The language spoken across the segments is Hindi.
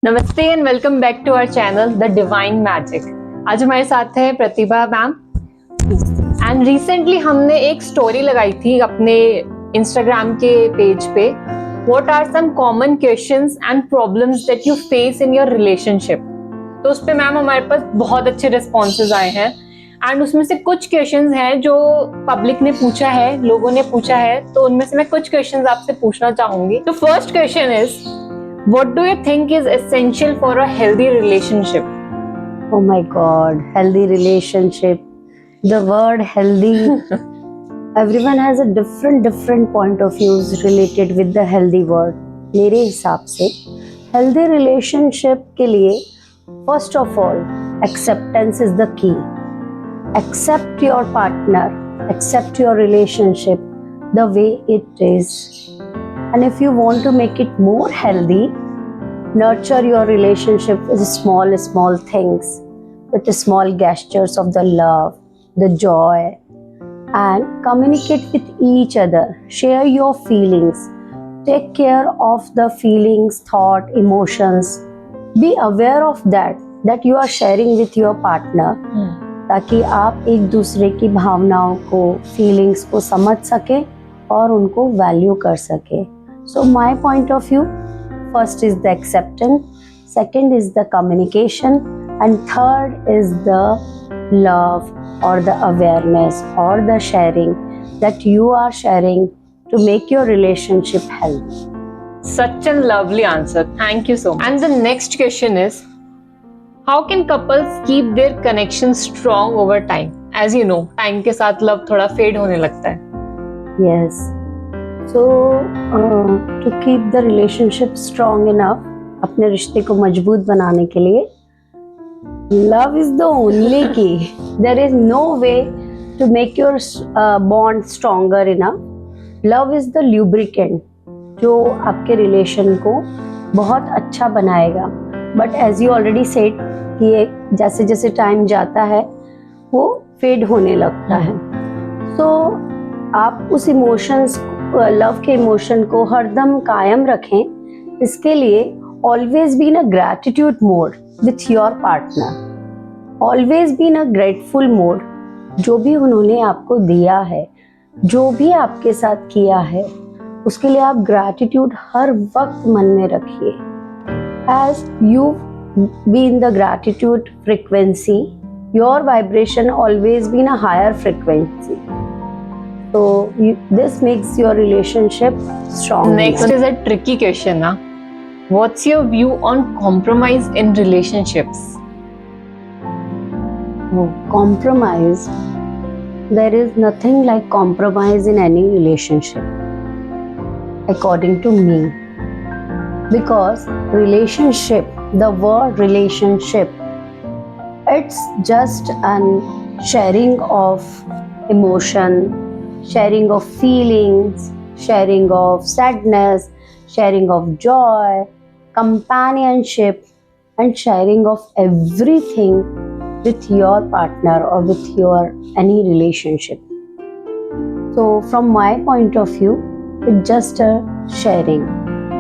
नमस्ते and welcome back to our channel the Divine Magic. आज हमारे साथ है प्रतिभा मैम एंड रिसेंटली हमने एक स्टोरी लगाई थी अपने इंस्टाग्राम के पेज पे। What are some common questions and problems that you face in your relationship. तो उस पे मैम हमारे पास बहुत अच्छे रिस्पॉन्सेज आए हैं एंड उसमें से कुछ क्वेश्चंस हैं जो पब्लिक ने पूछा है, लोगों ने पूछा है, तो उनमें से मैं कुछ क्वेश्चंस आपसे पूछना चाहूंगी। तो first question is, what do you think is essential for a healthy relationship? Oh my God, healthy relationship. The word healthy, everyone has a different point of views related with the healthy word. मेरे हिसाब से healthy relationship के लिए first of all, acceptance is the key. Accept your partner, accept your relationship the way it is. And if you want to make it more healthy, nurture your relationship with small things, with the small gestures of the love, the joy, and communicate with each other. Share your feelings. Take care of the feelings, thought, emotions. Be aware of that you are sharing with your partner. ताकि आप एक दूसरे की भावनाओं को, फीलिंग्स को समझ सके और उनको वैल्यू कर सके. So my point of view, first is the acceptance, second is the communication, and third is the love or the awareness or the sharing that you are sharing to make your relationship healthy. Such a lovely answer. Thank you so much. And the next question is, how can couples keep their connection strong over time? As you know, time के साथ love थोड़ा fade होने लगता है. Yes. So to keep the relationship strong enough, अपने रिश्ते को मजबूत बनाने के लिए, love is the only key. There is no way to make your bond stronger enough. Love is the lubricant जो आपके रिलेशन को बहुत अच्छा बनाएगा. But as you already said कि ये जैसे जैसे टाइम जाता है वो फेड होने लगता है. So आप उस इमोशंस, लव के इमोशन को हरदम कायम रखें. इसके लिए always be in a gratitude mode with your partner. Always be in a grateful mode. जो भी उन्होंने आपको दिया है, जो भी आपके साथ किया है, उसके लिए आप ग्रैटिट्यूड हर वक्त मन में रखिए. As you be in the gratitude frequency, your vibration always be in a higher frequency. So this makes your relationship strong. Next is a tricky question. What's your view on compromise in relationships? Oh, compromise. There is nothing like compromise in any relationship, according to me. Because relationship, the word relationship, it's just an sharing of emotion, sharing of feelings, sharing of sadness, sharing of joy, companionship, and sharing of everything with your partner or with your any relationship. So from my point of view, it's just a sharing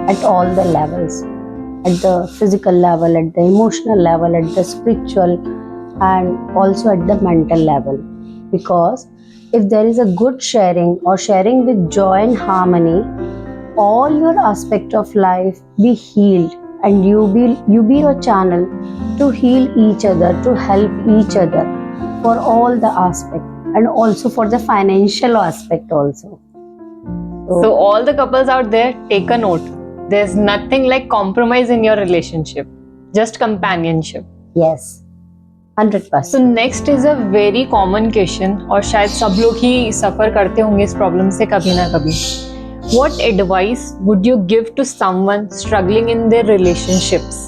at all the levels, at the physical level, at the emotional level, at the spiritual, and also at the mental level. Because if there is a good sharing or sharing with joy and harmony, all your aspect of life be healed, and you be your channel to heal each other, to help each other for all the aspect, and also for the financial aspect also. So all the couples out there, take a note. There's nothing like compromise in your relationship, just companionship. Yes, 100%. So next is a very common question, और शायद सब लोग ही सफर करते होंगे इस प्रॉब्लम से कभी ना कभी. What advice would you give to someone struggling in their relationships?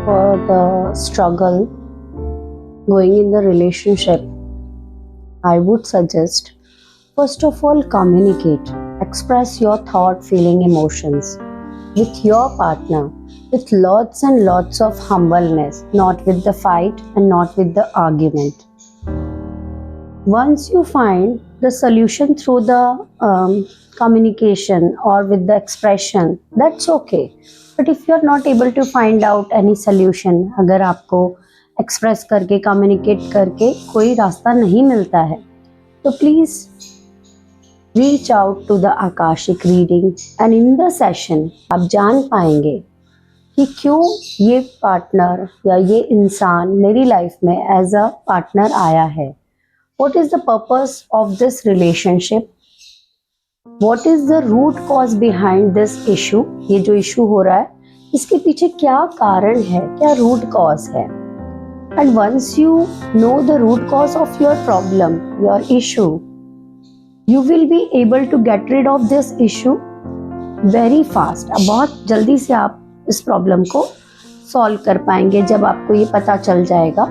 For the struggle going in the relationship, I would suggest, first of all, communicate. Express your thought, feeling, emotions with your partner with lots and lots of humbleness, not with the fight and not with the argument. Once you find the solution through the communication or with the expression, that's okay. But if you are not able to find out any solution, अगर आपको express करके communicate करके कोई रास्ता नहीं मिलता है, तो please reach out to the Akashic reading, and in the session आप जान पाएंगे कि क्यों ये पार्टनर या ये इंसान मेरी लाइफ में एज अ पार्टनर आया है. What is the purpose of this relationship? What is the root cause behind this issue? ये जो इशू हो रहा है, इसके पीछे क्या कारण है, क्या रूट कॉज है. And once you know the root cause of your problem, your issue, you will be able to get rid of this issue very fast. अब बहुत जल्दी से आप इस प्रॉब्लम को सॉल्व कर पाएंगे जब आपको ये पता चल जाएगा,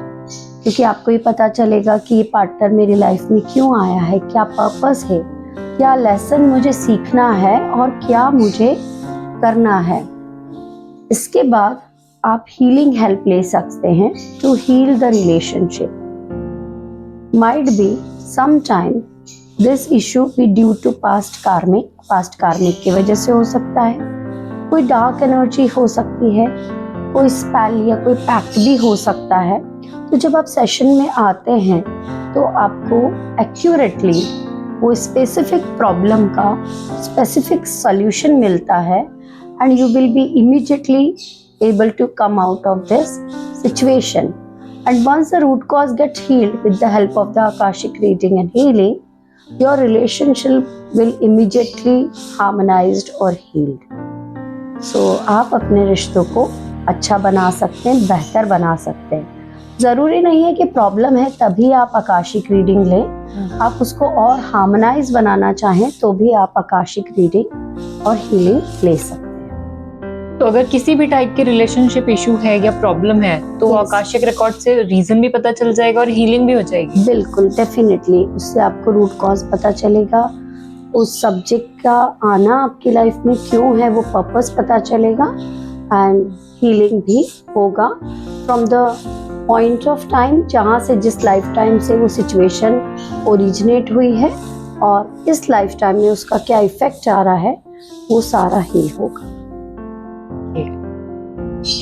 क्योंकि आपको ये पता चलेगा कि ये पार्टनर मेरी लाइफ में क्यों आया है, क्या पर्पस है, क्या लेसन मुझे सीखना है और क्या मुझे करना है. इसके बाद आप हीलिंग हेल्प ले सकते हैं to heal the relationship. Might be some time this issue be due to past karmic की वजह से हो सकता है. कोई डार्क एनर्जी हो सकती है, कोई स्पेल या कोई पैक्ट भी हो सकता है. तो जब आप सेशन में आते हैं तो आपको एक्यूरेटली वो स्पेसिफिक प्रॉब्लम का स्पेसिफिक सॉल्यूशन मिलता है, and you will be immediately able to come out of this situation. And once the root cause gets healed with the help of the Akashic reading and healing, your relationship will immediately harmonized or healed. So आप अपने रिश्तों को अच्छा बना सकते हैं, बेहतर बना सकते हैं. ज़रूरी नहीं है कि प्रॉब्लम है तभी आप आकाशिक रीडिंग लें. आप उसको और हार्मोनाइज बनाना चाहें तो भी आप आकाशिक रीडिंग और हीलिंग ले सकते हैं. तो अगर किसी भी टाइप के रिलेशनशिप इशू है या प्रॉब्लम है तो Yes. आकाशिक रिकॉर्ड से रीजन भी पता चल जाएगा और हीलिंग भी हो जाएगी. बिल्कुल, डेफिनेटली उससे आपको रूट कॉज पता चलेगा, उस सब्जेक्ट का आना आपकी लाइफ में क्यों है वो पर्पस पता चलेगा, एंड हीलिंग भी होगा from the point of time जहाँ से, जिस लाइफ टाइम से वो सिचुएशन ओरिजिनेट हुई है और इस लाइफ टाइम में उसका क्या इफेक्ट आ रहा है, वो सारा हील होगा.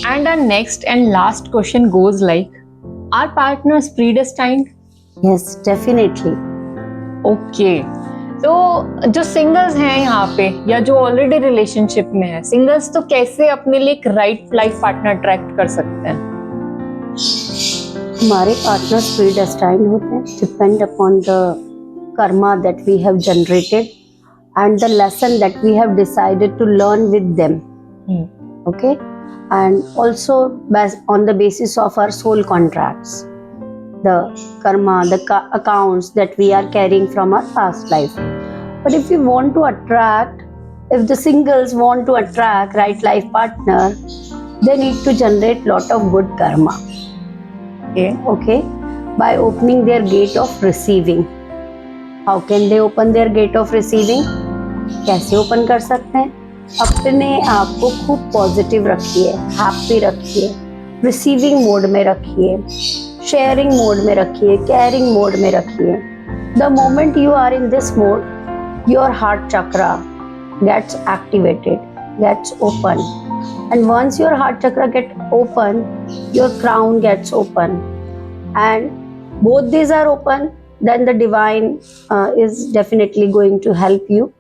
And our next and last question goes like, are partners predestined? Yes, definitely. Okay. तो जो सिंगल्स हैं यहाँ पे या जो ऑलरेडी रिलेशनशिप में है, सिंगल्स तो कैसे अपने लिए एक राइट लाइफ पार्टनर अट्रैक्ट कर सकते हैं? हमारे पार्टनर्स प्रीडेस्टाइन्ड होते हैं, depend upon the karma that we have generated and the lesson that we have decided to learn with them. Okay, and also based on the basis of our soul contracts, the karma, the accounts that we are carrying from our past life. But if we want to attract, if the singles want to attract right life partner, they need to generate lot of good karma. Okay, by opening their gate of receiving. How can they open their gate of receiving? कैसे ओपन कर सकते हैं? अपने आप को खूब पॉजिटिव रखिए, हैप्पी रखिए, रिसीविंग मोड में रखिए, शेयरिंग मोड में रखिए, केयरिंग मोड में रखिए. The moment you are in this mode, your heart chakra gets activated, gets open, and once your heart chakra get open, your crown gets open, and both these are open, then the divine is definitely going to help you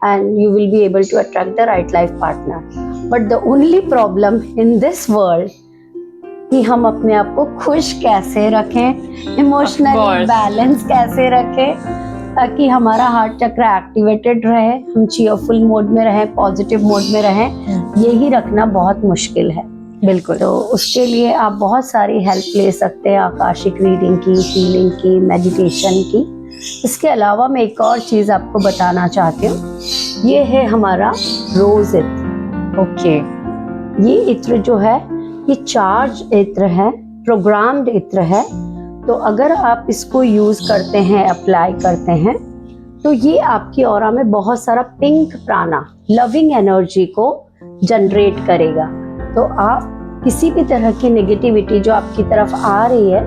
and you will be able to attract the right life partner. But the only problem in this world कि हम अपने आप को खुश कैसे रखें, इमोशनली बैलेंस कैसे रखें, ताकि हमारा हार्ट चक्र एक्टिवेटेड रहे, हम चीयरफुल मोड में रहें, पॉजिटिव मोड में रहें, यही रखना बहुत मुश्किल है. बिल्कुल. तो उसके लिए आप बहुत सारी हेल्प ले सकते हैं, आकाशिक रीडिंग की, हीलिंग की, मेडिटेशन की. इसके अलावा मैं एक और चीज़ आपको बताना चाहती हूँ, ये है हमारा रोज इत्र. ओके. ये इत्र जो है ये चार्ज इत्र है, प्रोग्राम्ड इत्र है. तो अगर आप इसको यूज करते हैं, अप्लाई करते हैं, तो ये आपकी ऑरा में बहुत सारा पिंक प्राणा, लविंग एनर्जी को जनरेट करेगा. तो आप किसी भी तरह की नेगेटिविटी जो आपकी तरफ आ रही है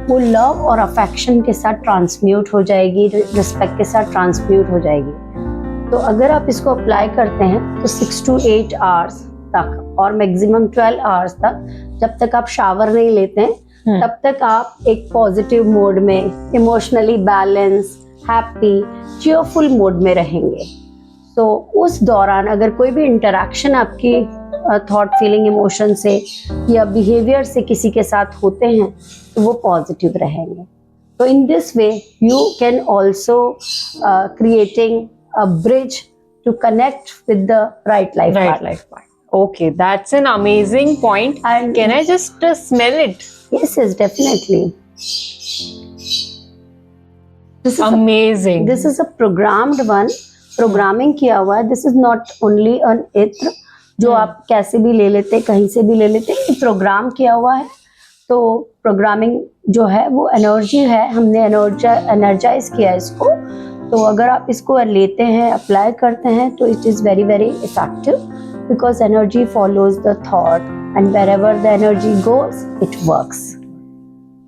वो लव और अफेक्शन के साथ ट्रांसम्यूट हो जाएगी, रिस्पेक्ट के साथ ट्रांसम्यूट हो जाएगी। तो अगर आप इसको अप्लाई करते हैं तो 6 to 8 आवर्स तक और मैक्सिमम 12 आवर्स तक, जब तक आप शावर नहीं लेते हैं तब तक आप एक पॉजिटिव मोड में, emotionally balance, happy, cheerful mode में रहेंगे। तो उस दौरान अगर कोई भी इंटरेक्शन आपकी थॉट, फीलिंग, इमोशन से या बिहेवियर से किसी के साथ होते हैं तो वो पॉजिटिव रहेंगे। तो in this way you can also creating a bridge to connect with the right life partner. Okay, that's an amazing point. And can I just smell it? Yes, definitely. This is Amazing. This is a programmed one. Programming किया हुआ है. This is not only an इत्र जो आप कैसे भी ले लेते, कहीं से भी ले लेते, प्रोग्राम किया हुआ है। तो प्रोग्रामिंग जो है वो एनर्जी है, हमने एनर्जाइज किया है इसको। तो अगर आप इसको लेते हैं, अप्लाई करते हैं तो it is very very effective, because energy follows the thought and wherever the energy goes it works.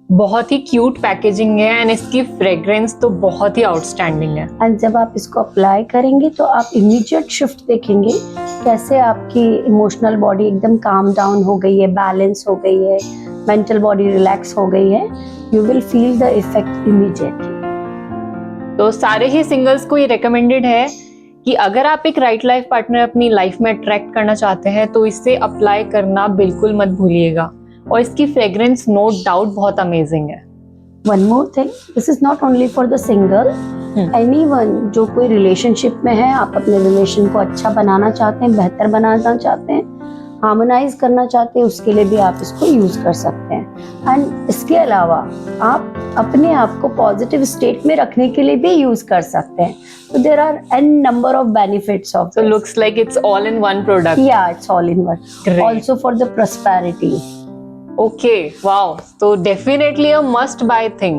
बहुत ही क्यूट पैकेजिंग है एंड इसकी फ्रेग्रेंस तो बहुत ही आउटस्टैंडिंग है। एंड जब आप इसको अप्लाई करेंगे तो आप इमीडिएट शिफ्ट देखेंगे, कैसे आपकी इमोशनल बॉडी एकदम काम डाउन हो गई है, बैलेंस हो गई है, मेंटल बॉडी रिलैक्स हो गई है। You will feel the effect immediately. तो सारे ही सिंगल्स को ये रिकमेंडेड है कि अगर आप एक राइट लाइफ पार्टनर अपनी लाइफ में अट्रैक्ट करना चाहते हैं तो इसे अप्लाई करना बिल्कुल मत भूलिएगा। और इसकी फ्रेग्रेंस नो डाउट बहुत अमेजिंग है। One more thing, this is not only for the single, anyone जो कोई रिलेशनशिप में है, आप अपने रिलेशन को अच्छा बनाना चाहते हैं, बेहतर बनाना चाहते हैं, हार्मोनाइज करना चाहते हैं, उसके लिए भी आप इसको यूज कर सकते हैं। एंड इसके अलावा आप अपने आप को पॉजिटिव स्टेट में रखने के लिए भी यूज कर सकते हैं। तो there are an number of benefits of So looks like it's all in one product. Yeah, it's all in one. Great. Also for the prosperity. Okay, wow. So definitely a must buy thing.